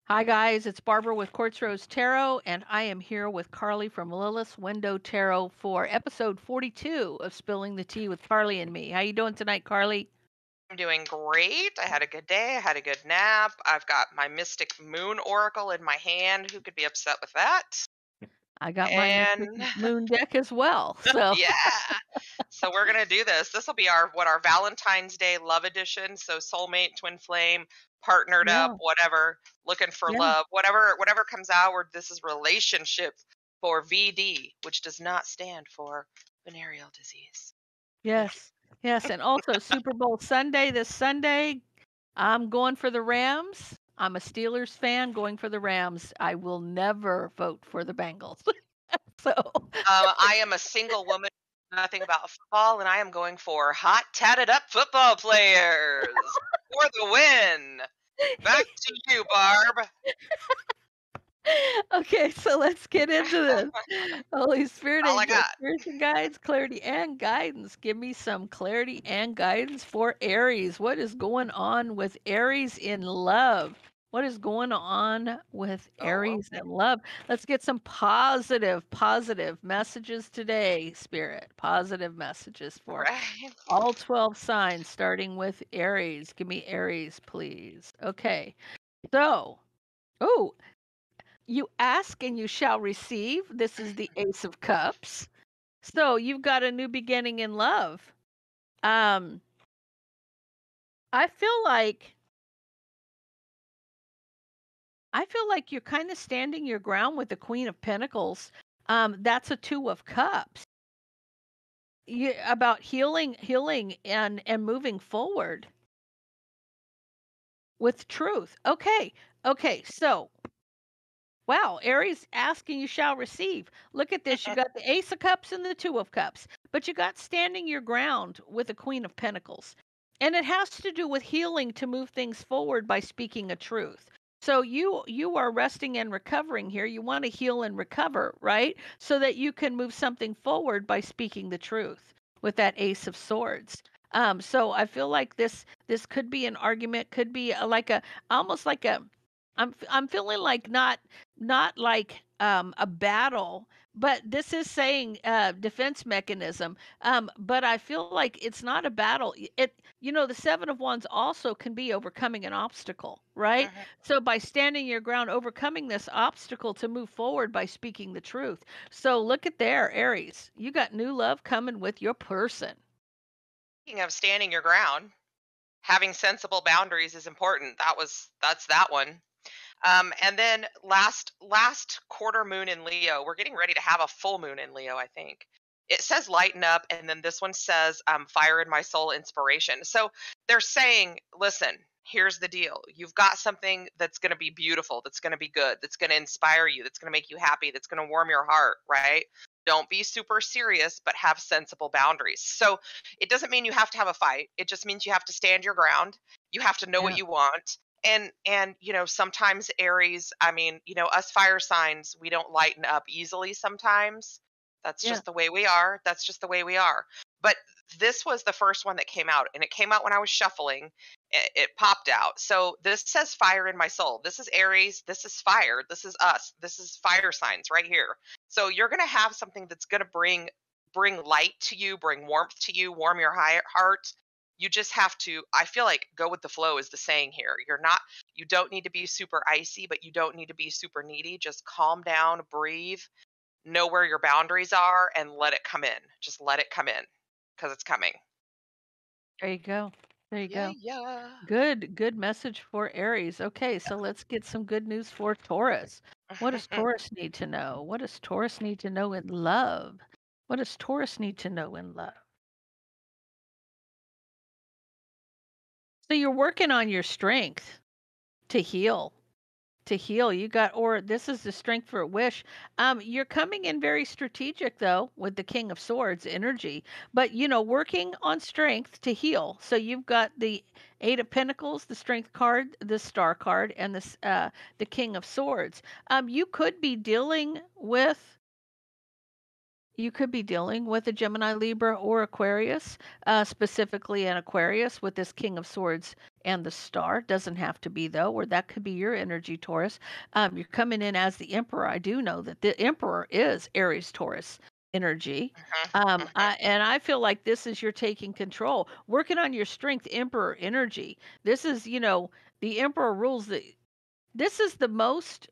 Hi, guys. It's Barbara with Quartz Rose Tarot, and I am here with Carly from Lilith's Window Tarot for episode 42 of Spilling the Tea with Carly and me. How you doing tonight, Carly? I'm doing great. I had a good day. I had a good nap. I've got my Mystic Moon Oracle in my hand. Who could be upset with that? I got my Mystic And Moon deck as well. So, yeah. So we're going to do this. This will be our Valentine's Day love edition. So soulmate, twin flame, partnered up, yeah, whatever, looking for yeah, love, whatever comes out where this is relationship for VD, which does not stand for venereal disease. yes, yes. And also Super Bowl Sunday this Sunday. I'm going for the Rams. I'm a Steelers fan going for the Rams. I will never vote for the Bengals. So, I am a single woman, nothing about football, and I am going for hot, tatted up football players for the win. Back to you, Barb. okay, so let's get into this. Holy Spirit, All I angels, got. spiritual guides, clarity and guidance. Give me some clarity and guidance for Aries. What is going on with Aries in love? What is going on with Oh, Aries okay. in love? Let's get some positive messages today, Spirit. Positive messages for Right. all 12 signs, starting with Aries. Give me Aries, please. Okay, so, oh, you ask and you shall receive. This is the Ace of Cups. So you've got a new beginning in love. Um, I feel like you're kind of standing your ground with the Queen of Pentacles. That's a Two of Cups. About healing and moving forward with truth. Okay. Okay. So wow, Aries, ask and you shall receive. Look at this. You got the Ace of Cups and the Two of Cups, but you got standing your ground with the Queen of Pentacles. And it has to do with healing to move things forward by speaking a truth. So you are resting and recovering here. You want to heal and recover, right? So that you can move something forward by speaking the truth with that Ace of Swords. So I feel like this could be an argument, could be like a almost like a I'm feeling like not like a battle, but this is saying defense mechanism. But I feel like it's not a battle. The Seven of Wands also can be overcoming an obstacle, right? Mhm. So by standing your ground, overcoming this obstacle to move forward by speaking the truth. So look at there, Aries. You got new love coming with your person. Speaking of standing your ground, having sensible boundaries is important. That's that one. And then last quarter moon in Leo, we're getting ready to have a full moon in Leo, I think. It says lighten up, and then this one says fire in my soul inspiration. So they're saying, listen, here's the deal. You've got something that's going to be beautiful, that's going to be good, that's going to inspire you, that's going to make you happy, that's going to warm your heart, right? Don't be super serious, but have sensible boundaries. So it doesn't mean you have to have a fight. It just means you have to stand your ground. You have to know what Yeah, you want, and sometimes Aries, I mean, us fire signs, we don't lighten up easily sometimes. That's yeah, just the way we are. That's just the way we are. But this was the first one that came out, and it came out when I was shuffling. It popped out. So this says fire in my soul. This is Aries. This is fire. This is us. This is fire signs right here. So you're going to have something that's going to bring light to you, bring warmth to you, warm your heart. You just have to, I feel like, go with the flow is the saying here. You don't need to be super icy, but you don't need to be super needy. Just calm down, breathe, know where your boundaries are, and let it come in. Just let it come in because it's coming. there you go. There you Yeah, go. yeah. Good message for Aries. Okay, so let's get some good news for Taurus. What does Taurus need to know? What does Taurus need to know in love? What does Taurus need to know in love? So you're working on your strength to heal. To heal. You got or this is the strength for a wish. You're coming in very strategic though with the King of Swords energy, but working on strength to heal. So you've got the Eight of Pentacles, the Strength card, the Star card, and the King of Swords. You could be dealing with a Gemini, Libra, or Aquarius, specifically an Aquarius with this King of Swords and the star. Doesn't have to be though, or that could be your energy, Taurus. You're coming in as the Emperor. I do know that the Emperor is Aries Taurus energy. Mhm, mhm. And I feel like this is you're taking control, working on your strength, Emperor energy. This is, the Emperor rules the. This is the most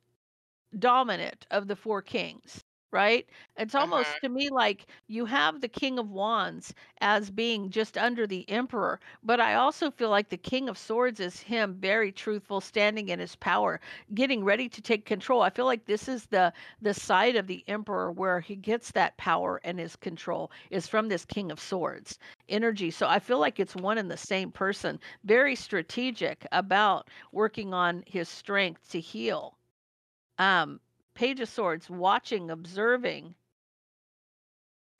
dominant of the 4 kings, right? It's Mhm. almost to me like you have the King of Wands as being just under the Emperor, but I also feel like the King of Swords is him, very truthful, standing in his power, getting ready to take control. I feel like this is the side of the Emperor where he gets that power and his control is from this King of Swords energy. So I feel like it's one and the same person, very strategic about working on his strength to heal. um, Page of Swords, watching, observing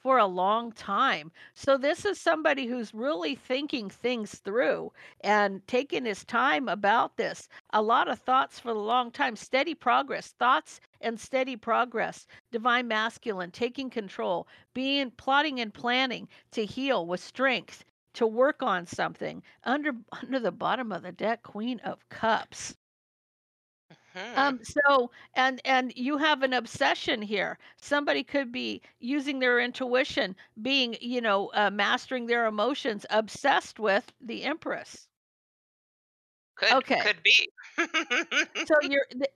for a long time. So this is somebody who's really thinking things through and taking his time about this. A lot of thoughts for a long time, steady progress, thoughts and steady progress. Divine masculine, taking control, being plotting and planning to heal with strength, to work on something. Under the bottom of the deck, Queen of Cups. Mhm. And you have an obsession here. Somebody could be using their intuition, being, mastering their emotions, obsessed with the Empress. Okay. Could be. So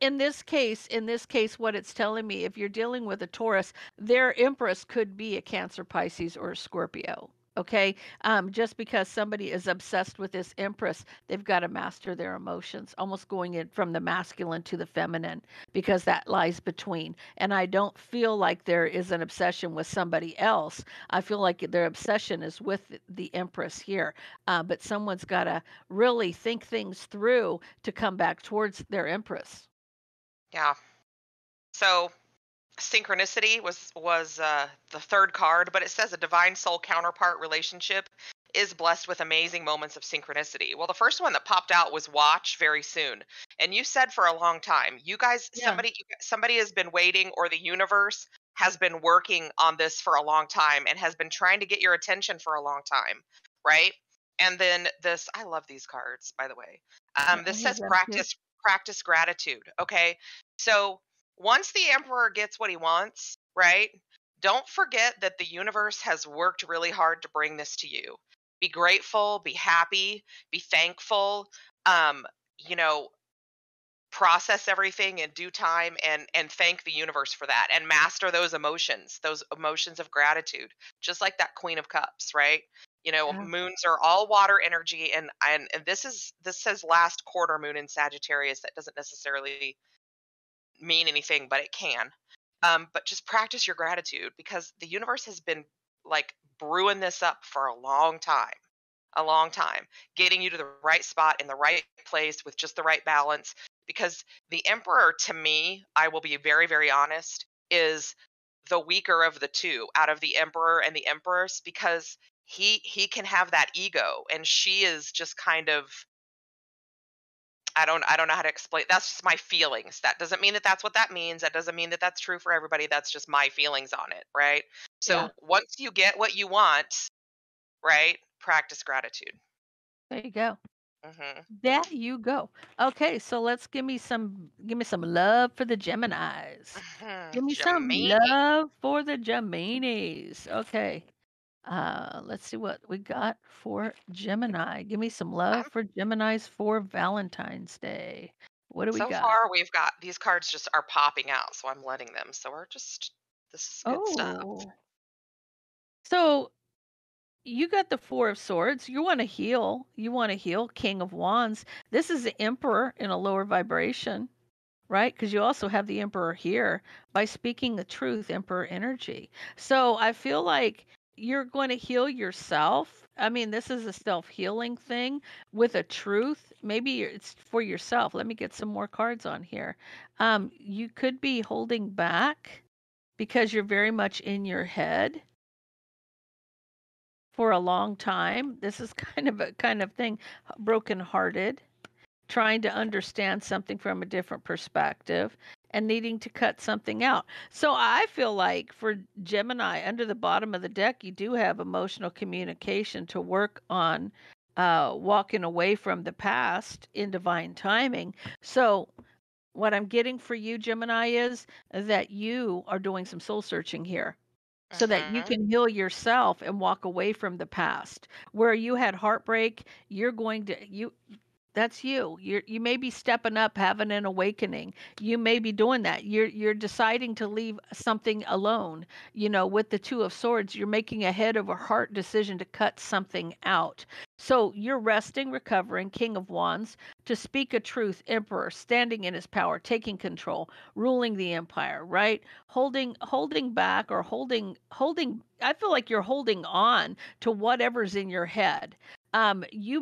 in this case, what it's telling me, if you're dealing with a Taurus, their Empress could be a Cancer, Pisces, or a Scorpio. Okay. Just because somebody is obsessed with this Empress, they've got to master their emotions, almost going in from the masculine to the feminine, because that lies between. And I don't feel like there is an obsession with somebody else. I feel like their obsession is with the Empress here. But someone's got to really think things through to come back towards their Empress. Yeah. So synchronicity was the third card, but it says a divine soul counterpart relationship is blessed with amazing moments of synchronicity. Well, the first one that popped out was watch very soon. And you said for a long time, you guys Yeah. somebody has been waiting, or the universe has been working on this for a long time and has been trying to get your attention for a long time, right? And then this, I love these cards, by the way. Yeah, I This love says them too. practice gratitude. Okay. So once the emperor gets what he wants, right? Don't forget that the universe has worked really hard to bring this to you. Be grateful, be happy, be thankful. Um, you know, process everything in due time and thank the universe for that and master those emotions of gratitude, just like that Queen of Cups, right? Yeah. Moons are all water energy, and this says last quarter moon in Sagittarius. That doesn't necessarily mean anything, but it can. But just practice your gratitude, because the universe has been like brewing this up for a long time, getting you to the right spot in the right place with just the right balance. Because the emperor, to me, I will be very, very honest, is the weaker of the two out of the emperor and the empress, because he can have that ego, and she is just kind of, I don't know how to explain. That's just my feelings. That doesn't mean that that's what that means. That doesn't mean that that's true for everybody. That's just my feelings on it, right? Yeah. So once you get what you want, right? Practice gratitude. There you go. Mhm. There you go. Okay, so let's give me some love for the Geminis. Mhm. Give me some Gemini. love for the Geminis. Okay. Let's see what we got for Gemini. Give me some love I'm for Geminis for Valentine's Day. What do we so got? far we've got these cards just are popping out, so I'm letting them. So we're just this is good stuff. Oh. So you got the Four of Swords. You want to heal. You want to heal King of Wands. This is the Emperor in a lower vibration, right? Because you also have the Emperor here by speaking the truth, Emperor energy. So I feel like you're going to heal yourself. I mean, this is a self healing thing with a truth. Maybe it's for yourself. Let me get some more cards on here. You could be holding back because you're very much in your head for a long time. This is kind of thing, brokenhearted, trying to understand something from a different perspective and needing to cut something out. So I feel like for Gemini, under the bottom of the deck, you do have emotional communication to work on walking away from the past in divine timing. So what I'm getting for you, Gemini, is that you are doing some soul searching here so that you Mhm. can heal yourself and walk away from the past. Where you had heartbreak, you're going to you that's you. You may be stepping up, having an awakening. You may be doing that. You're deciding to leave something alone. With the Two of Swords, you're making a head over heart decision to cut something out. So you're resting, recovering, King of Wands, to speak a truth, Emperor, standing in his power, taking control, ruling the empire, right? Holding back or holding I feel like you're holding on to whatever's in your head. You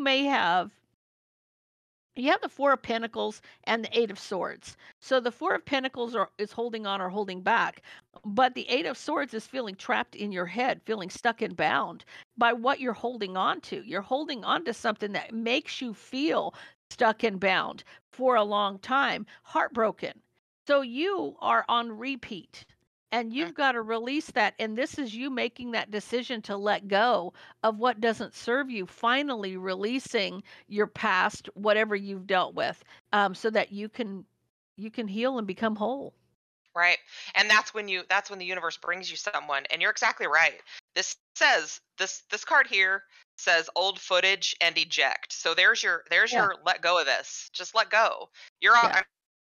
have the Four of Pentacles and the Eight of Swords. So the Four of Pentacles is holding on or holding back, but the Eight of Swords is feeling trapped in your head, feeling stuck and bound by what you're holding on to. You're holding on to something that makes you feel stuck and bound for a long time, heartbroken. So you are on repeat. And Mm. you've got to release that. And this is you making that decision to let go of what doesn't serve you, finally releasing your past, whatever you've dealt with, so that you can heal and become whole. Right. And that's when the universe brings you someone. And you're exactly right. This card here says old footage and eject. So there's your Yeah, let go of this. Just let go. You're on yeah,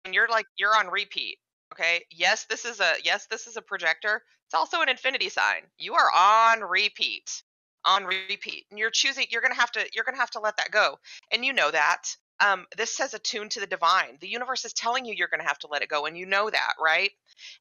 and you're on repeat. Okay? Yes, this is a projector. It's also an infinity sign. You are on repeat. On repeat. And you're going to have to let that go. And you know that. This says attuned to the divine. The universe is telling you you're going to have to let it go, and you know that, right?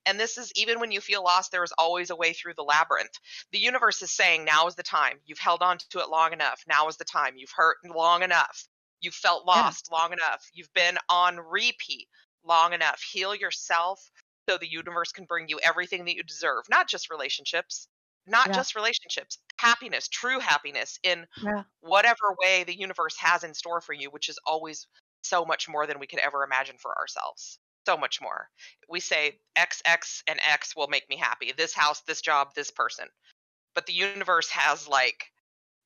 And this is even when you feel lost, there is always a way through the labyrinth. The universe is saying, now is the time. You've held on to it long enough. Now is the time. You've hurt long enough. You've felt yeah, lost long enough. You've been on repeat long enough. Heal yourself so the universe can bring you everything that you deserve, not yeah, just relationships, happiness, true happiness in yeah, whatever way the universe has in store for you, which is always so much more than we could ever imagine for ourselves. So much more. We say X, X, and X will make me happy. This house, this job, this person. But the universe has like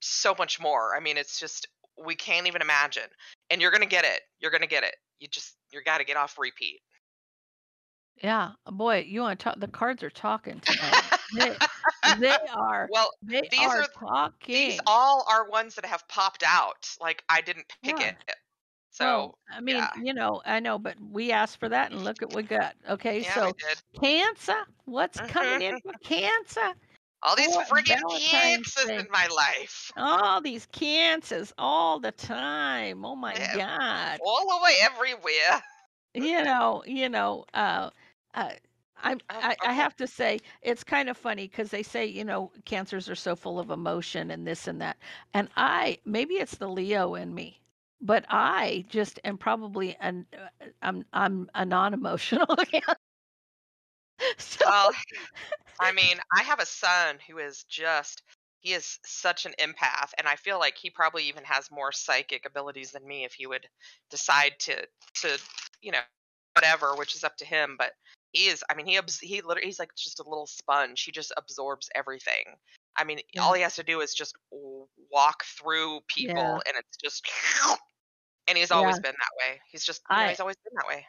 so much more. I mean, it's just, we can't even imagine. And you're going to get it. You're going to get it. You got to get off repeat. yeah. Boy, you want to talk? The cards are talking tonight. They are Well, they these are are these talking. all are ones that have popped out. Like I didn't pick Yeah. it. So, Well, I mean, yeah. I know, but we asked for that and look at what we got. Okay, Yeah, we so did. Cancer, what's coming in for Cancer All these for friggin' Valentine's cancers Day? in my life. All these cancers all the time. Oh my Yeah, God. all the way everywhere. You know, you know, uh, uh, I Okay. have to say it's kind of funny because they say, cancers are so full of emotion and this and that. And maybe it's the Leo in me, but I just am probably I'm a non-emotional. So Well, I mean, I have a son who is he is such an empath, and I feel like he probably even has more psychic abilities than me if he would decide to you know whatever, which is up to him. But he is, I mean, he literally he's like just a little sponge. He just absorbs everything. I mean, yeah, all he has to do is just walk through yeah, people, and it's just, and he's yeah. always been that way. He's just, I he's always been that way.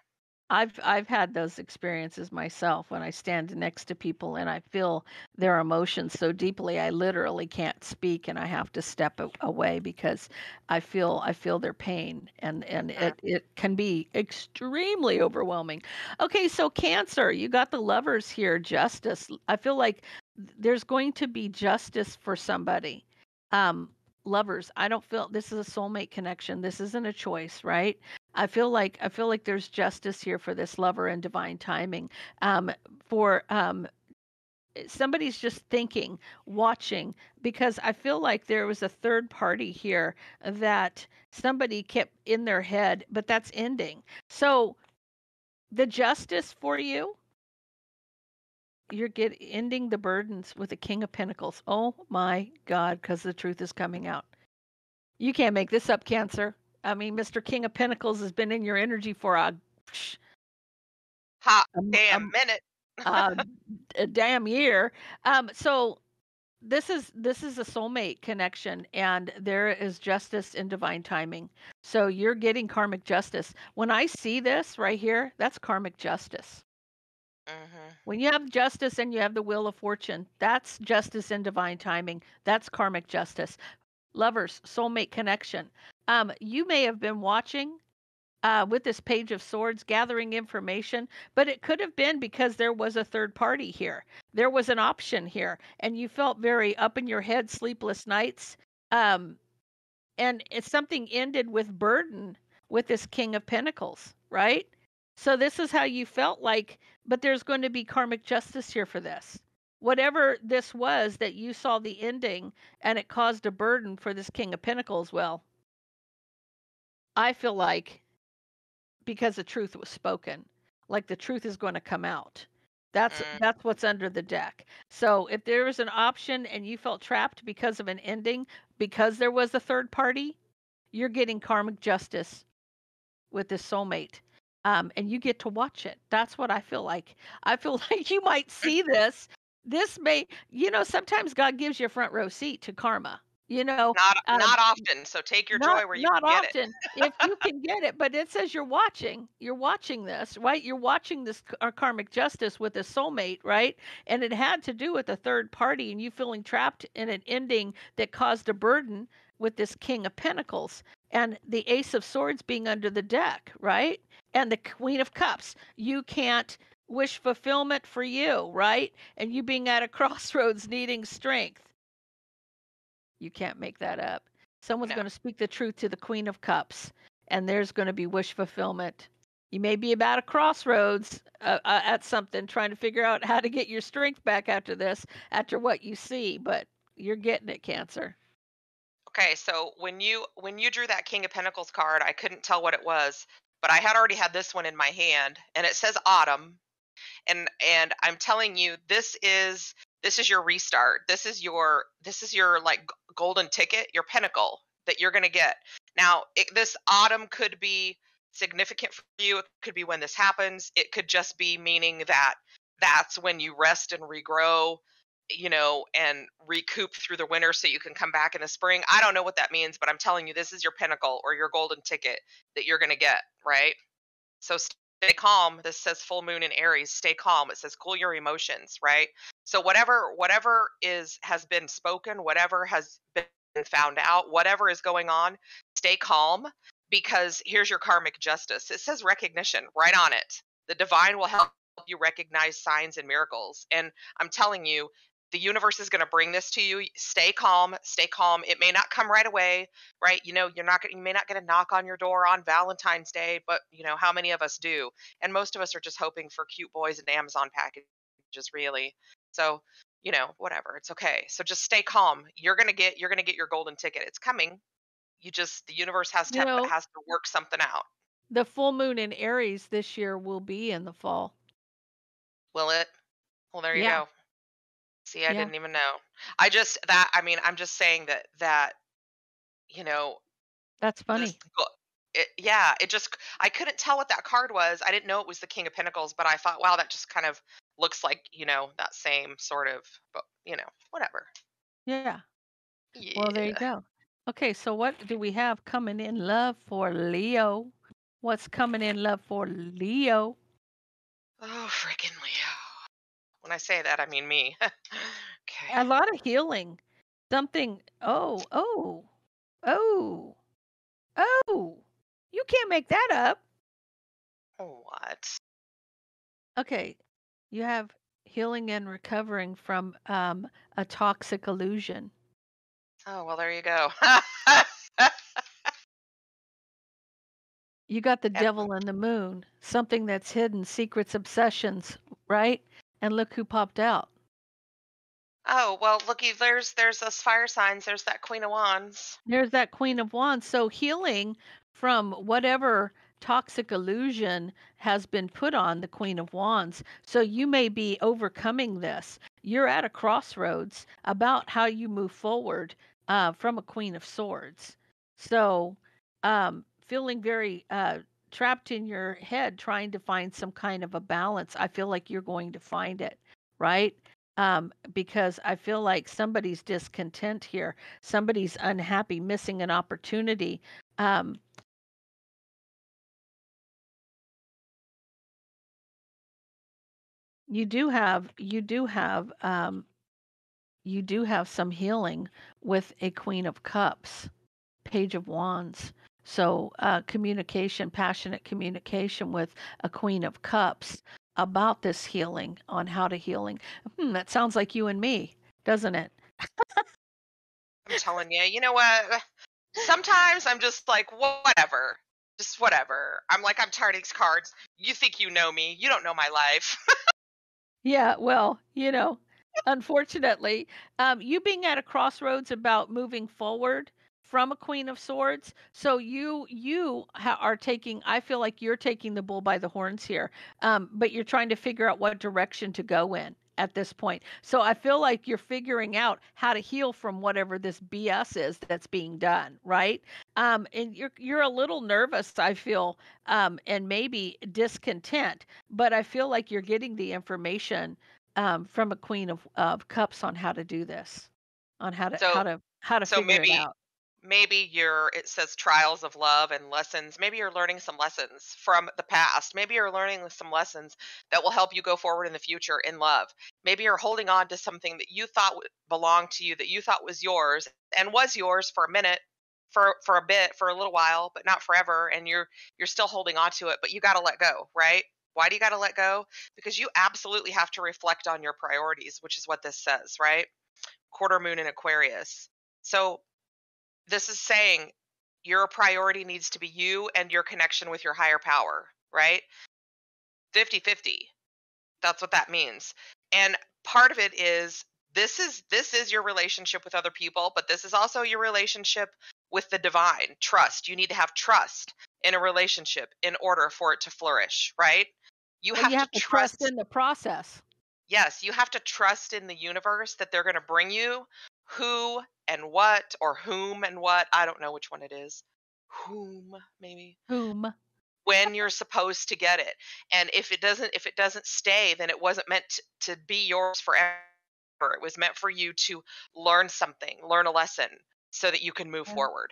I've had those experiences myself when I stand next to people and I feel their emotions so deeply I literally can't speak and I have to step away because I feel their pain and Mhm. it can be extremely overwhelming. Okay, so Cancer, you got the lovers here, justice. I feel like there's going to be justice for somebody. Um Lovers, I don't feel this is a soulmate connection. This isn't a choice, right? I feel like there's justice here for this lover and divine timing. For somebody's just thinking, watching, because I feel like there was a third party here that somebody kept in their head, but that's ending. So the justice for you, you're ending the burdens with the King of Pentacles. Oh my God, because the truth is coming out. You can't make this up, Cancer. I mean, Mr. King of Pentacles has been in your energy for Hot a, damn minute. uh, a damn year. So this is a soulmate connection, and there is justice in divine timing. So you're getting karmic justice. When I see this right here, that's karmic justice. Mhm. When you have justice and you have the wheel of fortune, that's justice in divine timing. That's karmic justice. Lovers, soulmate connection. You may have been watching with this Page of Swords gathering information, but it could have been because there was a third party here. There was an option here, and you felt very up in your head, sleepless nights. Um, and it's something ended with burden with this King of Pentacles, right? So this is how you felt like, but there's going to be karmic justice here for this. Whatever this was that you saw the ending and it caused a burden for this King of Pentacles, well, I feel like because the truth was spoken, like the truth is going to come out. Mm. That's what's under the deck. So if there was an option and you felt trapped because of an ending, because there was a third party, you're getting karmic justice with this soulmate. And you get to watch it. That's what I feel like. I feel like you might see this. This may, sometimes God gives you a front row seat to karma. You know, Not um, often, so take your not joy where you not can get it. often, if you can get it, but it says you're watching this, right? You're watching this karmic justice with a soulmate, right? And it had to do with a third party and you feeling trapped in an ending that caused a burden with this King of Pentacles and the Ace of Swords being under the deck, right? And the Queen of Cups. You can't wish fulfillment for you, right? And you being at a crossroads needing strength. You can't make that up. Someone's No. going to speak the truth to the Queen of Cups, and there's going to be wish fulfillment. You may be about a crossroads at something, trying to figure out how to get your strength back after this, after what you see, but you're getting it, Cancer. Okay, so when you drew that King of Pentacles card, I couldn't tell what it was, but I had already had this one in my hand, and it says autumn, and I'm telling you, this is your restart. This is your like golden ticket, your pinnacle that you're going to get. Now, this autumn could be significant for you. It could be when this happens. It could just be meaning that that's when you rest and regrow, and recoup through the winter so you can come back in the spring. I don't know what that means, but I'm telling you, this is your pinnacle or your golden ticket that you're going to get, right? So stay calm. This says full moon in Aries. Stay calm. It says cool your emotions, right? So whatever is has been spoken, whatever has been found out, whatever is going on, stay calm because here's your karmic justice. It says recognition right on it. The divine will help you recognize signs and miracles. And I'm telling you, the universe is going to bring this to you. Stay calm, stay calm. It may not come right away, right? You may not get a knock on your door on Valentine's Day, but how many of us do? And most of us are just hoping for cute boys and Amazon packages, really. So, whatever. It's okay. So just stay calm. You're gonna get your golden ticket. It's coming. The universe has You to know, has to work something out. the full moon in Aries this year will be in the fall. Will it? Well, there you Yeah, go. See, I yeah, didn't even know. I'm just saying that, you know, that's this funny. yeah, I couldn't tell what that card was. I didn't know it was the King of Pentacles, but I thought, wow, that just kind of looks like, that same sort of, but whatever. Yeah. Well, there you Yeah. go. Okay, so what do we have coming in love for Leo? What's coming in love for Leo? Oh, freaking Leo. When I say that, I mean me. Okay. A lot of healing. Something. Oh, oh. You can't make that up. What? Okay. You have healing and recovering from a toxic illusion. Oh, well, there you go. You got the And devil and the moon, something that's hidden, secrets, obsessions, right? And look who popped out. oh, well, looky, there's those fire signs. There's that Queen of Wands. There's that Queen of Wands. So healing from whatever toxic illusion has been put on the Queen of Wands. So you may be overcoming this. You're at a crossroads about how you move forward from a Queen of Swords. So feeling very trapped in your head, trying to find some kind of a balance. I feel like you're going to find it, right? because I feel like somebody's discontent here. Somebody's unhappy, missing an opportunity. Um, you do have some healing with a Queen of Cups, Page of Wands. So, communication, passionate communication with a Queen of Cups about this healing, on how to healing. That sounds like you and me, doesn't it? I'm telling you, you know what? Sometimes I'm just like, whatever. Just whatever. I'm like, I'm tired of these cards. You think you know me. You don't know my life. Yeah, well, unfortunately, you being at a crossroads about moving forward from a Queen of Swords, so are taking. I feel like you're taking the bull by the horns here, but you're trying to figure out what direction to go in at this point. So I feel like you're figuring out how to heal from whatever this BS is that's being done, right? And you're a little nervous, I feel, and maybe discontent, but I feel like you're getting the information from a Queen of Cups on how to do this, on So how to so figure it maybe out. maybe you're it says trials of love and lessons. Maybe you're learning some lessons from the past. Maybe you're learning some lessons that will help you go forward in the future in love. Maybe you're holding on to something that you thought belonged to you, that you thought was yours and was yours for a minute, for a bit, for a little while, but not forever, and you're still holding on to it, but you got to let go, right? Why do you got to let go? Because you absolutely have to reflect on your priorities, which is what this says, right? Quarter moon in Aquarius. So this is saying your priority needs to be you and your connection with your higher power, right? 50-50. That's what that means. And part of it is this is your relationship with other people, but this is also your relationship with the divine. Trust. You need to have trust in a relationship in order for it to flourish, right? You Well, you have to have to trust trust. in the process. Yes, you have to trust in the universe that they're going to bring you who and what, or whom and what. I don't know which one it is. Whom, maybe. Whom? When you're supposed to get it. And if it doesn't stay, then it wasn't meant to be yours forever. It was meant for you to learn something, learn a lesson so that you can move Yeah, forward.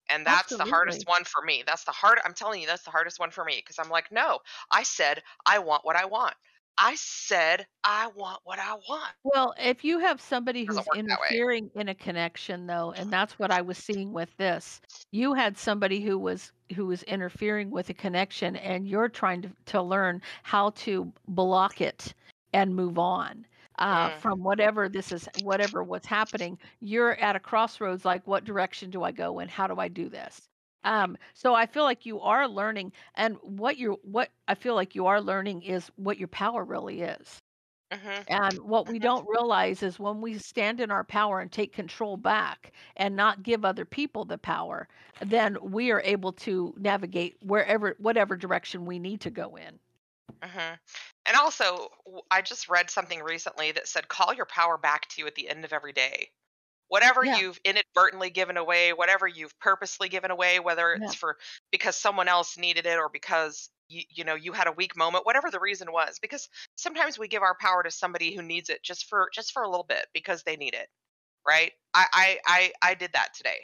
And that's the hardest absolutely. one for me. I'm telling you, that's the hardest one for me, because I'm like, no, I said I want what I want. I said I want what I want. Well, if you have somebody It doesn't who's work that way. interfering in a connection though, and that's what I was seeing with this. You had somebody who was interfering with a connection and you're trying to learn how to block it and move on. Mm, From whatever what's happening, you're at a crossroads like what direction do I go in? How do I do this? So I feel like you are learning, and what I feel like you are learning is what your power really is. mhm, And what we mhm, don't realize is when we stand in our power and take control back and not give other people the power, then we are able to navigate whatever direction we need to go in. mhm. And also, I just read something recently that said, call your power back to you at the end of every day. Whatever Yeah, you've inadvertently given away, whatever you've purposely given away, whether yeah, it's for because someone else needed it, or because you had a weak moment, whatever the reason was, because sometimes we give our power to somebody who needs it just for a little bit because they need it, right? I did that today.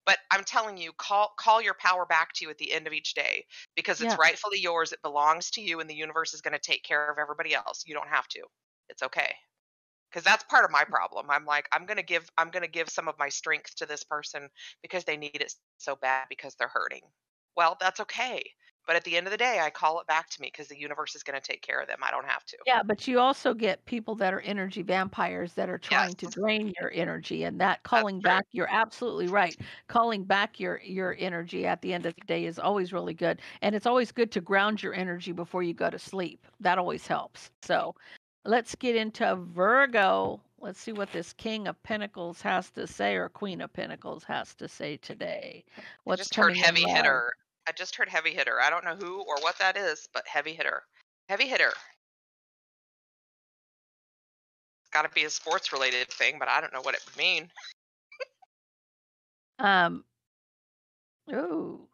But I'm telling you, call your power back to you at the end of each day, because it's yeah. rightfully yours. It belongs to you, and the universe is going to take care of everybody else. You don't have to. It's okay. Because that's part of my problem. I'm like, I'm gonna give some of my strength to this person because they need it so bad because they're hurting. Well, that's okay. But at the end of the day, I call it back to me because the universe is going to take care of them. I don't have to. Yeah, but you also get people that are energy vampires that are Yes, trying to drain your energy, and that that's calling true. back, you're absolutely right. Calling back your energy at the end of the day is always really good, and it's always good to ground your energy before you go to sleep. That always helps. So, let's get into Virgo. Let's see what this King of Pentacles has to say, or Queen of Pentacles has to say today. I What's just heard coming in heavy love? hitter. I just heard heavy hitter. I don't know who or what that is, but heavy hitter. Heavy hitter. It's got to be a sports related thing, but I don't know what it would mean. Um, ooh.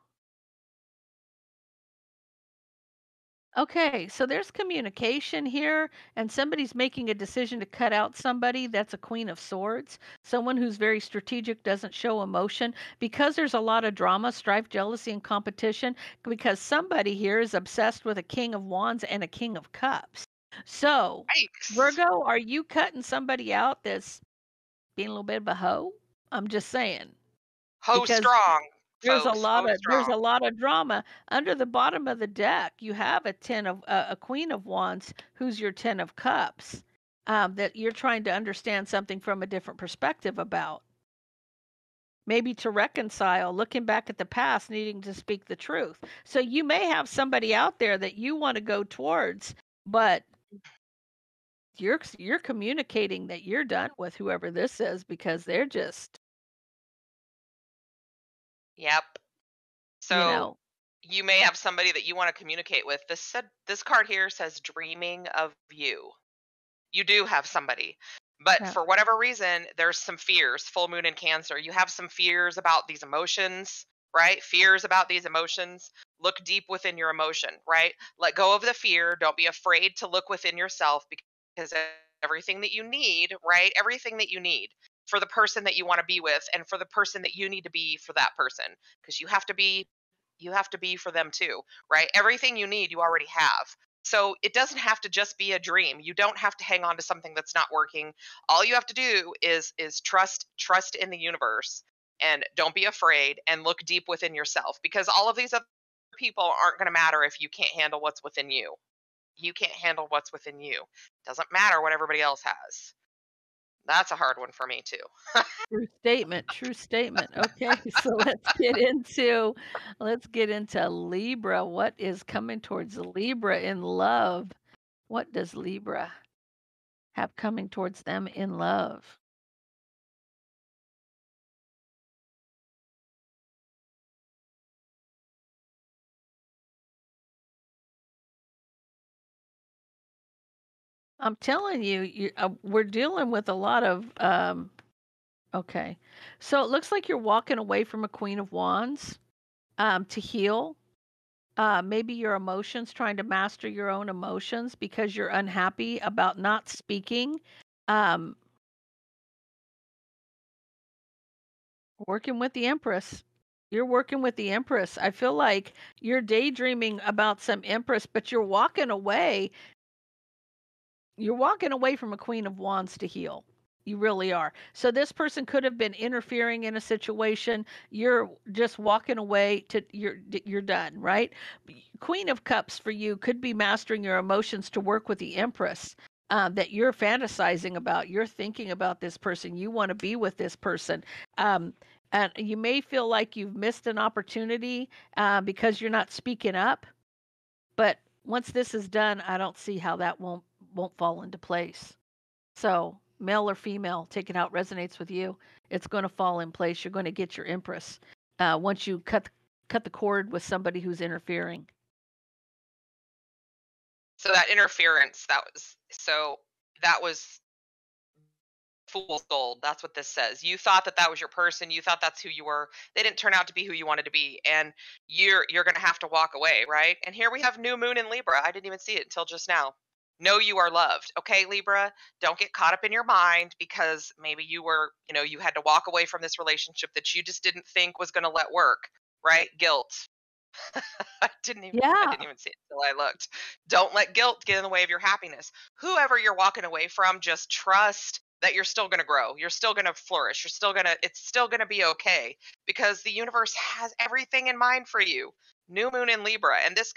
Okay, so there's communication here, and somebody's making a decision to cut out somebody. That's a Queen of Swords. Someone who's very strategic, doesn't show emotion because there's a lot of drama, strife, jealousy, and competition. Because somebody here is obsessed with a King of Wands and a King of Cups. So, Yikes. Virgo, are you cutting somebody out that's being a little bit of a hoe? I'm just saying Ho because strong, there's a folks. lot Ho of there's strong. a lot of drama. Under the bottom of the deck, you have a 10 of a queen of wands who's your 10 of cups, that you're trying to understand something from a different perspective about. Maybe to reconcile, looking back at the past, needing to speak the truth. So you may have somebody out there that you want to go towards, but you're communicating that you're done with whoever this is because they're just, Yep. you So know, you may have somebody that you want to communicate with. This card here says dreaming of you. You do have somebody. But yeah. for whatever reason, there's some fears. Full moon in Cancer. You have some fears about these emotions, right? Fears about these emotions. Look deep within your emotion, right? Let go of the fear. Don't be afraid to look within yourself because everything that you need, right? Everything that you need for the person that you want to be with and for the person that you need to be for that person because you have to be for them too, right? Everything you need, you already have. So it doesn't have to just be a dream. You don't have to hang on to something that's not working. All you have to do is trust in the universe and don't be afraid and look deep within yourself because all of these other people aren't going to matter if you can't handle what's within you. You can't handle what's within you. Doesn't matter what everybody else has. That's a hard one for me too. True statement, true statement. Okay, so let's get into Libra. What is coming towards Libra in love? What does Libra have coming towards them in love? I'm telling you, we're dealing with a lot of okay. So it looks like you're walking away from a Queen of Wands to heal. Maybe your emotions, trying to master your own emotions because you're unhappy about not speaking. Um, Working with the Empress. You're working with the Empress. I feel like you're daydreaming about some Empress, but you're walking away from a Queen of Wands to heal. You really are. So this person could have been interfering in a situation. You're just walking away to you're done, right? Queen of Cups for you could be mastering your emotions to work with the Empress. That you're fantasizing about, you're thinking about this person, you want to be with this person. Um, and you may feel like you've missed an opportunity because you're not speaking up. But once this is done, I don't see how that won't fall into place. So, male or female, take it how it resonates with you. It's going to fall in place. You're going to get your empress once you cut the cord with somebody who's interfering. So that interference, that was fool's gold. That's what this says. You thought that that was your person. You thought that's who you were. They didn't turn out to be who you wanted to be, and you're going to have to walk away, right? And here we have new moon in Libra. I didn't even see it until just now. Know you are loved. Okay, Libra, don't get caught up in your mind because maybe you had to walk away from this relationship that you just didn't think was going to let work, right? Guilt. I Yeah. didn't even see it until I looked. Don't let guilt get in the way of your happiness. Whoever you're walking away from, just trust that you're still going to grow. You're still going to flourish. It's still going to be okay because the universe has everything in mind for you. New moon in Libra, and this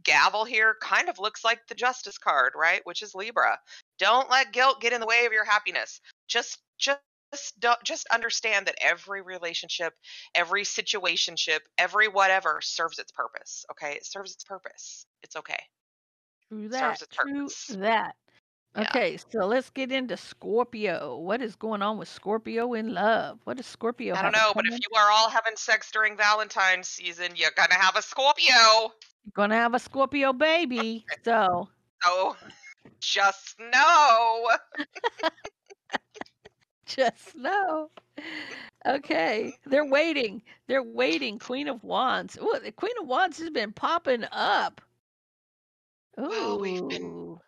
gavel here kind of looks like the Justice card, right? Which is Libra. Don't let guilt get in the way of your happiness. Just understand that every relationship, every situationship, every whatever serves its purpose. Okay, it serves its purpose. It's okay. True It serves that. its True purpose. that. Yeah. Okay, so let's get into Scorpio. What is going on with Scorpio in love? What does Scorpio I don't have a know, but if coming? you are all having sex during Valentine's season, you're gonna have a Scorpio. Gonna have a Scorpio baby. So So just know. just know. Okay, they're waiting. They're waiting. Queen of Wands. Ooh, the Queen of Wands has been popping up. Well, we've been Ooh.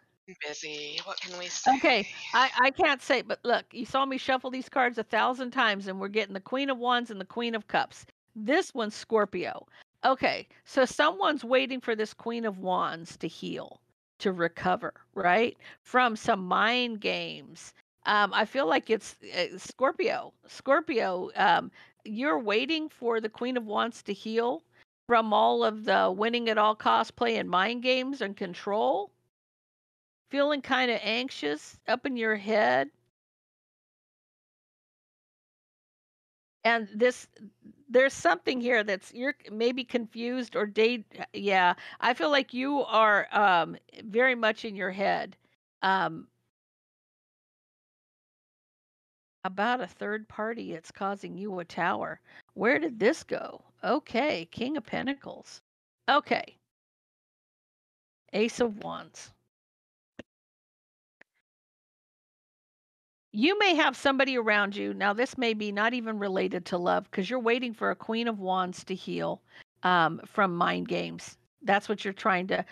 busy. What can we say? Okay, I can't say, but look, you saw me shuffle these cards 1,000 times, and we're getting the Queen of Wands and the Queen of Cups. This one's Scorpio. Okay, so someone's waiting for this Queen of Wands to heal, to recover, right? From some mind games. I feel like it's Scorpio. Scorpio, you're waiting for the Queen of Wands to heal from all of the winning at all cost play and mind games and control, feeling kind of anxious up in your head, and there's something here that's you're maybe confused or date. Yeah, I feel like you are very much in your head um about a third party. It's causing you a tower. Where did this go? Okay, King of Pentacles. Okay, Ace of Wands. You may have somebody around you. Now, this may be not even related to love because you're waiting for a Queen of Wands to heal from mind games. That's what you're trying to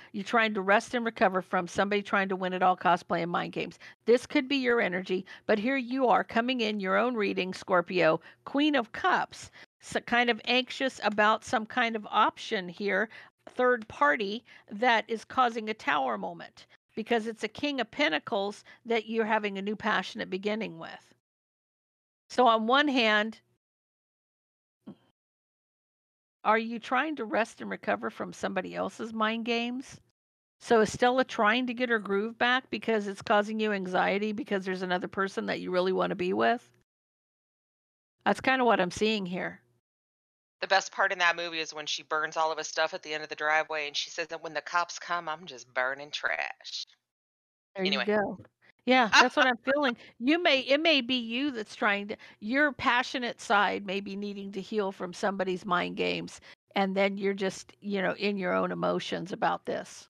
rest and recover from somebody trying to win at all costs playing mind games. This could be your energy, but here you are coming in your own reading, Scorpio, Queen of Cups, so kind of anxious about some kind of option here, third party that is causing a tower moment because it's a King of Pentacles that you're having a new passionate beginning with. So, on one hand, are you trying to rest and recover from somebody else's mind games? So, is Stella trying to get her groove back because it's causing you anxiety because there's another person that you really want to be with? That's kind of what I'm seeing here. The best part in that movie is when she burns all of his stuff at the end of the driveway and she says that when the cops come, I'm just burning trash. There you Anyway. go. Yeah, that's what I'm feeling. It may be you that's trying to, your passionate side may be needing to heal from somebody's mind games. And then you're just, in your own emotions about this.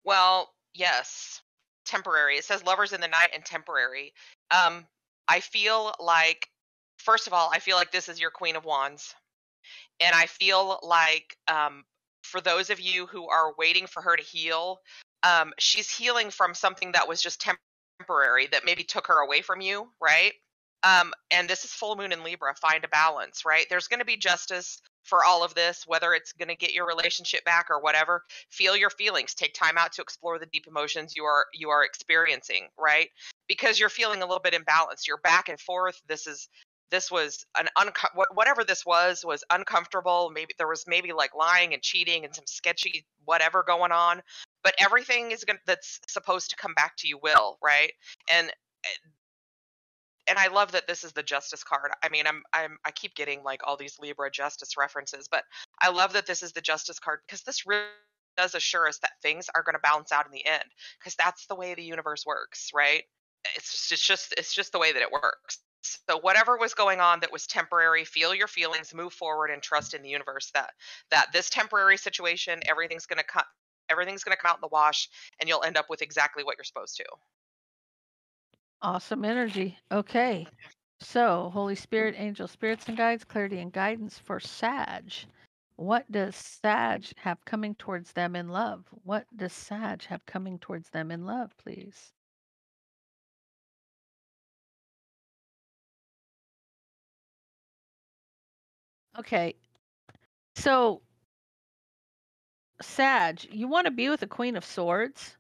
Well, yes. Temporary. It says lovers in the night and temporary. Um, I feel like, first of all, I feel like this is your Queen of Wands. And I feel like for those of you who are waiting for her to heal, she's healing from something that was just temporary that maybe took her away from you, right? And this is full moon in Libra. Find a balance, right? There's going to be justice for all of this, whether it's going to get your relationship back or whatever. Feel your feelings. Take time out to explore the deep emotions you are experiencing, right? Because you're feeling a little bit imbalanced. You're back and forth. This was an whatever this was uncomfortable. Maybe there was maybe like lying and cheating and some sketchy whatever going on, but everything that's supposed to come back to you will, right? And and I love that this is the justice card. I mean, I keep getting like all these Libra justice references, but I love that this is the justice card because this really does assure us that things are going to balance out in the end because that's the way the universe works, right? It's just the way that it works. So whatever was going on that was temporary, feel your feelings, move forward, and trust in the universe that this temporary situation, everything's gonna come out in the wash, and you'll end up with exactly what you're supposed to. Awesome energy. Okay. So, Holy Spirit, angel spirits and guides, clarity and guidance for Sag. What does Sag have coming towards them in love? What does Sag have coming towards them in love, please? Okay. So, Sag, you want to be with a Queen of Swords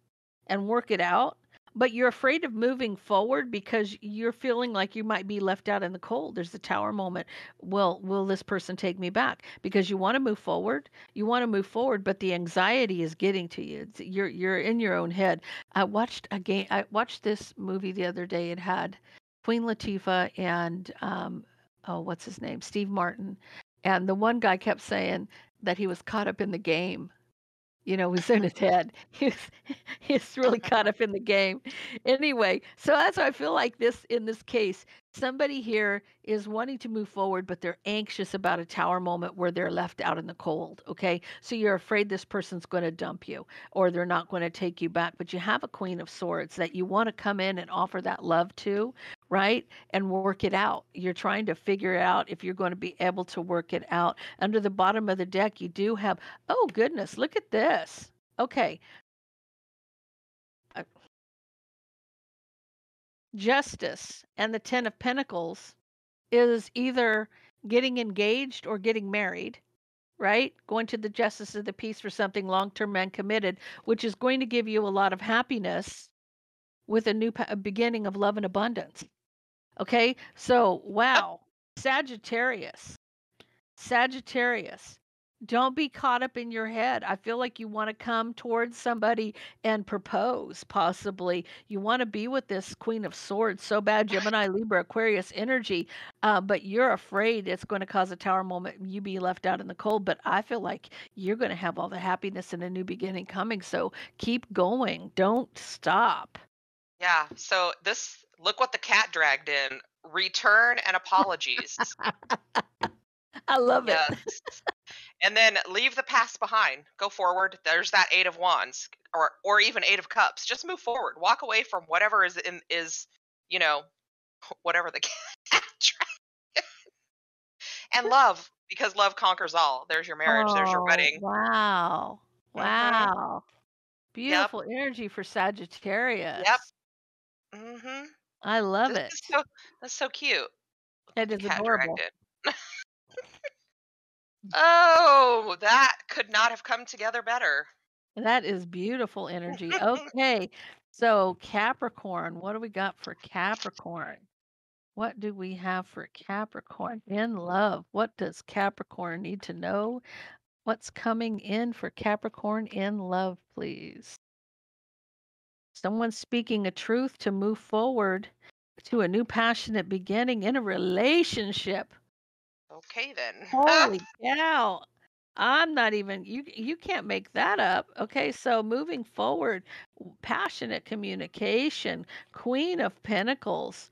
and work it out, but you're afraid of moving forward because you're feeling like you might be left out in the cold. There's the tower moment. Will this person take me back? Because you want to move forward. You want to move forward, but the anxiety is getting to you. You're in your own head. I watched this movie the other day. It had Queen Latifah and oh, what's his name? Steve Martin. And the one guy kept saying that he was caught up in the game. Was in his head. He's really caught up in the game. Anyway, so that's why I feel like in this case, somebody here is wanting to move forward, but they're anxious about a tower moment where they're left out in the cold. Okay. So you're afraid this person's going to dump you or they're not going to take you back. But you have a Queen of Swords that you want to come in and offer that love to, right? And work it out. You're trying to figure out if you're going to be able to work it out. Under the bottom of the deck, you do have, oh goodness, look at this. Okay. uh, Justice and the 10 of Pentacles is either getting engaged or getting married, right? Going to the justice of the peace for something long-term and committed, which is going to give you a lot of happiness with a a beginning of love and abundance. Okay? So, wow. Sagittarius. Sagittarius. Don't be caught up in your head. I feel like you want to come towards somebody and propose, possibly. You want to be with this Queen of Swords so bad, Gemini, Libra, Aquarius energy, but you're afraid it's going to cause a tower moment and you be left out in the cold. But I feel like you're going to have all the happiness and a new beginning coming. So keep going. Don't stop. Yeah. So this, look what the cat dragged in. Return and apologies. I love it. Yes. And then leave the past behind. Go forward. There's that 8 of wands, or even 8 of cups. Just move forward. Walk away from whatever is, you know, whatever the cat dragged. And love, because love conquers all. There's your marriage, there's your Oh, wedding. wow. Mhm. Wow. Yep. Beautiful energy for Yep. Sagittarius. Mhm. I love This is it. so that's so cute. Look what It the is cat dragged adorable. in. Oh, that could not have come together better. That is beautiful energy. Okay. So Capricorn, what do we got for Capricorn? What do we have for Capricorn in love? What does Capricorn need to know? What's coming in for Capricorn in love, please? Someone speaking a truth to move forward to a new passionate beginning in a relationship. Okay then. Holy cow. I'm not even you can't make that up. Okay, so moving forward, passionate communication, Queen of Pentacles.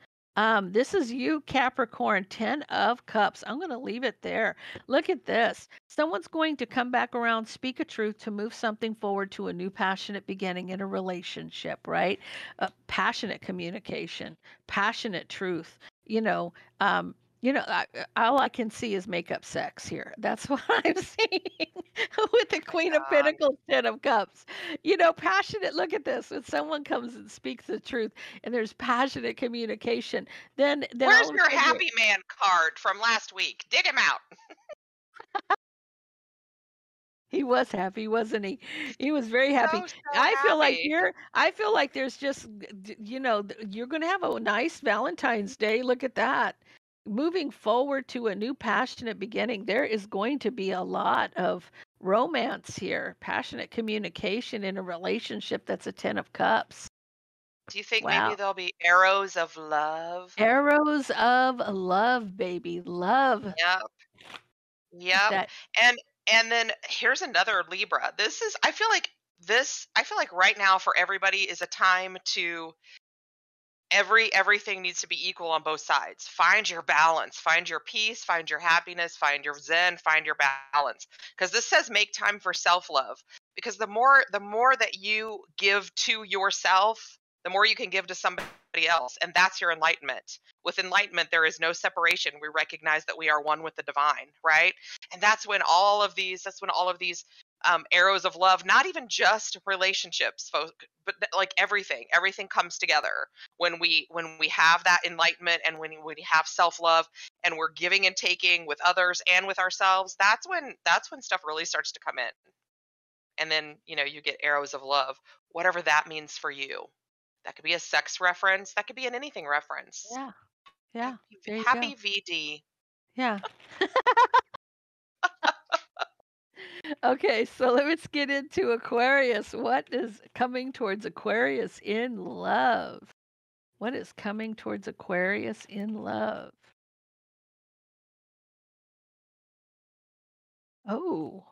This is you, Capricorn, 10 of Cups. I'm going to leave it there. Look at this. Someone's going to come back around, speak a truth to move something forward to a new passionate beginning in a relationship, right? Passionate communication, passionate truth. You know, um, all I can see is makeup sex here. That's what I'm seeing with the My Queen of God. Pentacles, 10 of Cups. Passionate. Look at this. When someone comes and speaks the truth and there's passionate communication, then Where's all of your a sudden happy man card from last week? Dig him out. he was happy, wasn't he? He was very happy. So happy. I feel like there's just you're going to have a nice Valentine's Day. Look at that. Moving forward to a new passionate beginning, there is going to be a lot of romance here, passionate communication in a relationship that's a 10 of cups. Do you think maybe Wow. there'll be arrows of love? Arrows of love, baby. Love Yep. Yep. that. And then here's another Libra. I feel like right now for everybody is a time to everything needs to be equal on both sides. Find your balance, find your peace, find your happiness, find your zen, find your balance. Because this says make time for self-love. Because the more that you give to yourself, the more you can give to somebody else. And that's your enlightenment. With enlightenment, there is no separation. We recognize that we are one with the divine, right? And that's when all of these arrows of love, not even just relationships, but like everything comes together when we have that enlightenment, and when we have self-love, and we're giving and taking with others and with ourselves. That's when stuff really starts to come in. And then you get arrows of love, whatever that means for you. That could be a sex reference, that could be an anything reference. Yeah. Yeah. There you go. Happy VD. Yeah. Okay, so let's get into Aquarius. What is coming towards Aquarius in love? What is coming towards Aquarius in love? Oh,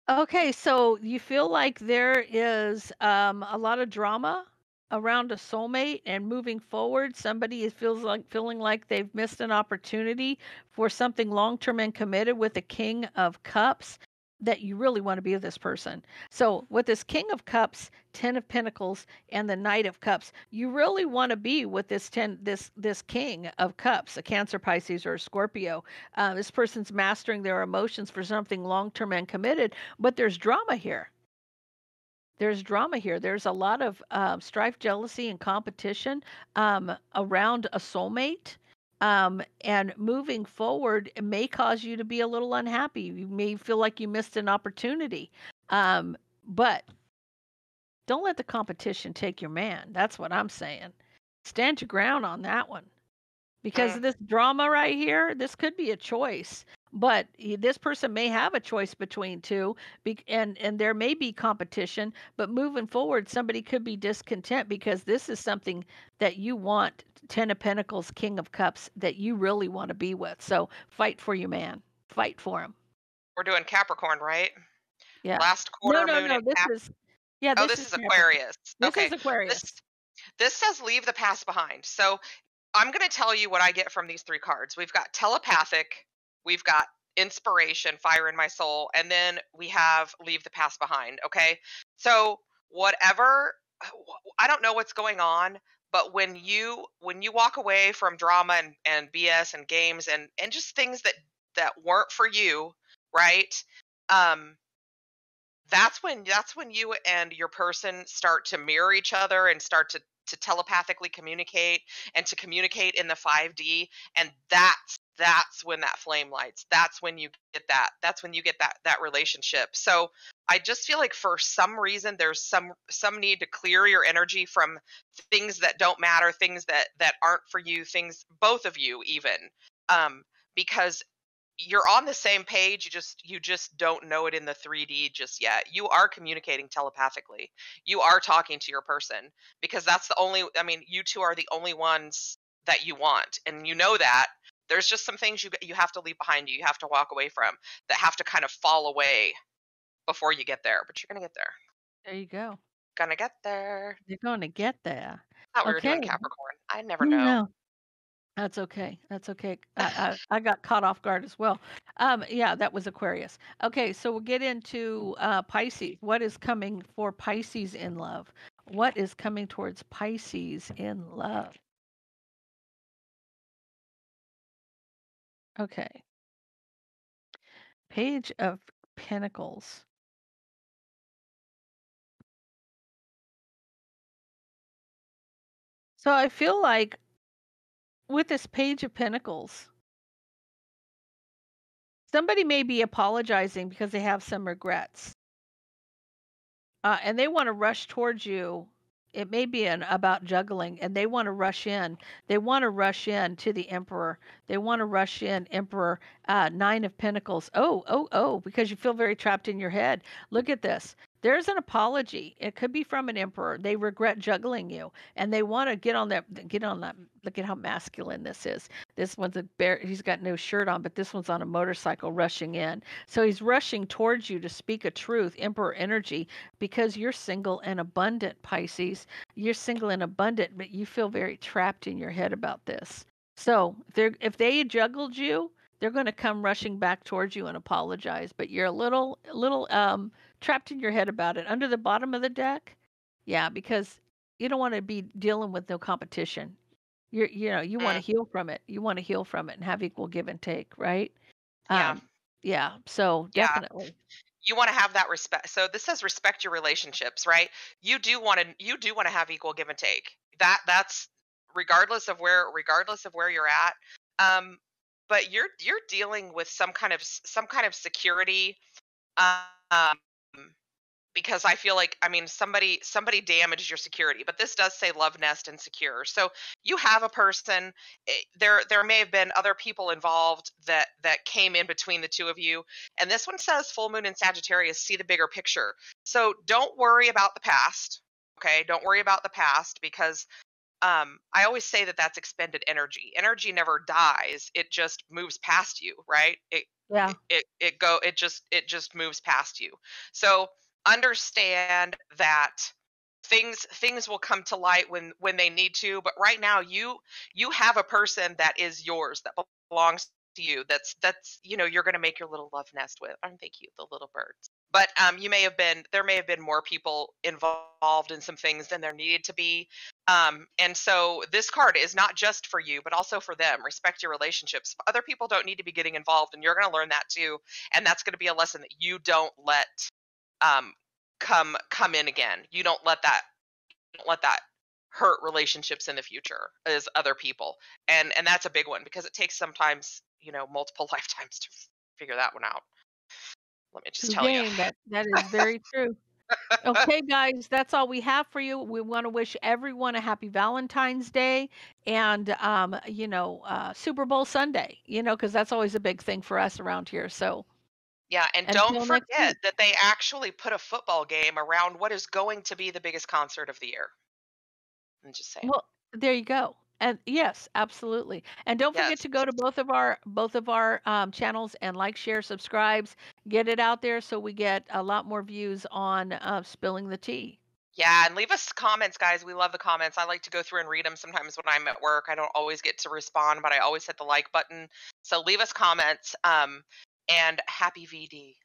okay. So you feel like there is a lot of drama around a soulmate and moving forward. Somebody feels like feeling like they've missed an opportunity for something long term and committed with the King of Cups. that you really want to be with this person. So with this King of Cups, Ten of Pentacles, and the Knight of Cups, you really want to be with this King of Cups, a Cancer, Pisces, or a Scorpio. This person's mastering their emotions for something long term and committed, but there's drama here. There's drama here. There's a lot of strife, jealousy, and competition around a soulmate. And moving forward, it may cause you to be a little unhappy. You may feel like you missed an opportunity. But don't let the competition take your man. That's what I'm saying. Stand your ground on that one. Because Mm. of this drama right here, this could be a choice, but this person may have a choice between two, and there may be competition. But moving forward, somebody could be discontent because this is something that you want. Ten of Pentacles, King of Cups, that you really want to be with. So fight for your man. Fight for him. We're doing Capricorn, right? Yeah. Last No, quarter no, moon in no. This Cap. is yeah. Oh, This this is is Capricorn. Aquarius. This is Okay. This Aquarius. this says leave the past behind. So I'm going to tell you what I get from these three cards. We've got telepathic, we've got inspiration, fire in my soul, and then we have leave the past behind. Okay. So whatever, I don't know what's going on, but when you walk away from drama and BS and games and just things that weren't for you, right? Um, that's when you and your person start to mirror each other and start to telepathically communicate and to communicate in the 5D, and that's when that flame lights. That's when you get that relationship. So I just feel like for some reason there's some need to clear your energy from things that don't matter, things that aren't for you, things, both of you even. Because you're on the same page, you just don't know it in the 3D just yet. You are communicating telepathically. You are talking to your person, because that's the only, I mean, you two are the only ones that you want, and you know that. There's just some things you have to leave behind you. You have to walk away from, that have to kind of fall away before you get there, but you're going to get there. There you go. Gonna get there. You're going to get there. Thought we were Okay. doing Capricorn. I never know. No. That's okay. That's okay. I got caught off guard as well. Yeah, that was Aquarius. Okay, so we'll get into Pisces. What is coming for Pisces in love? What is coming towards Pisces in love? Okay. Page of Pentacles. So I feel like with this Page of Pentacles, somebody may be apologizing because they have some regrets. And they want to rush towards you. It may be about juggling, and they want to rush in. They want to rush in to the Emperor. They want to rush in, Emperor, Nine of Pentacles. Oh, oh, oh, because you feel very trapped in your head. Look at this. There's an apology. It could be from an emperor. They regret juggling you, and they want to get on that. Get on that. Look at how masculine this is. This one's a bear. He's got no shirt on, but this one's on a motorcycle rushing in. So he's rushing towards you to speak a truth, emperor energy, because you're single and abundant, Pisces. You're single and abundant, but you feel very trapped in your head about this. So if they juggled you, they're going to come rushing back towards you and apologize. But you're a little trapped in your head about it. Under the bottom of the deck, yeah, because you don't want to be dealing with no competition. You want to Mm, heal from it. You want to heal from it and have equal give and take, right? yeah. Um, yeah. So Yeah. definitely. You want to have that respect. So this says respect your relationships, right? You do want to have equal give and take. That's regardless of where you're at. Um, but you're dealing with some kind of security. Um, because I feel like, I mean, somebody damaged your security, but this does say love nest and secure. So you have a person. There may have been other people involved that came in between the two of you, and this one says full moon in Sagittarius, see the bigger picture. So don't worry about the past. Okay, don't worry about the past, because I always say that that's expended energy. Energy never dies; it just moves past you, right? It Yeah. it it, it go it just moves past you. So understand that things will come to light when they need to, but right now you have a person that is yours, that belongs to you that's you're going to make your little love nest with, aren't they cute, the little birds? But there may have been more people involved in some things than there needed to be. And so this card is not just for you but also for them. Respect your relationships. Other people don't need to be getting involved, and you're going to learn that too. And that's going to be a lesson that you don't let um come in again. You don't let that hurt relationships in the future as other people. And that's a big one, because it takes sometimes, multiple lifetimes to figure that one out. Let me just True tell you. game. That is very true. Okay, guys, that's all we have for you. We want to wish everyone a happy Valentine's Day and Super Bowl Sunday, because that's always a big thing for us around here. So Yeah, and don't until next forget week. that they actually put a football game around what is going to be the biggest concert of the year. I'm just saying. Well, there you go. And yes, absolutely. And don't forget Yes. to go to both of our channels and like, share, subscribes, get it out there so we get a lot more views on spilling the tea. Yeah, and leave us comments, guys. We love the comments. I like to go through and read them sometimes when I'm at work. I don't always get to respond, but I always hit the like button. So leave us comments. And happy VD.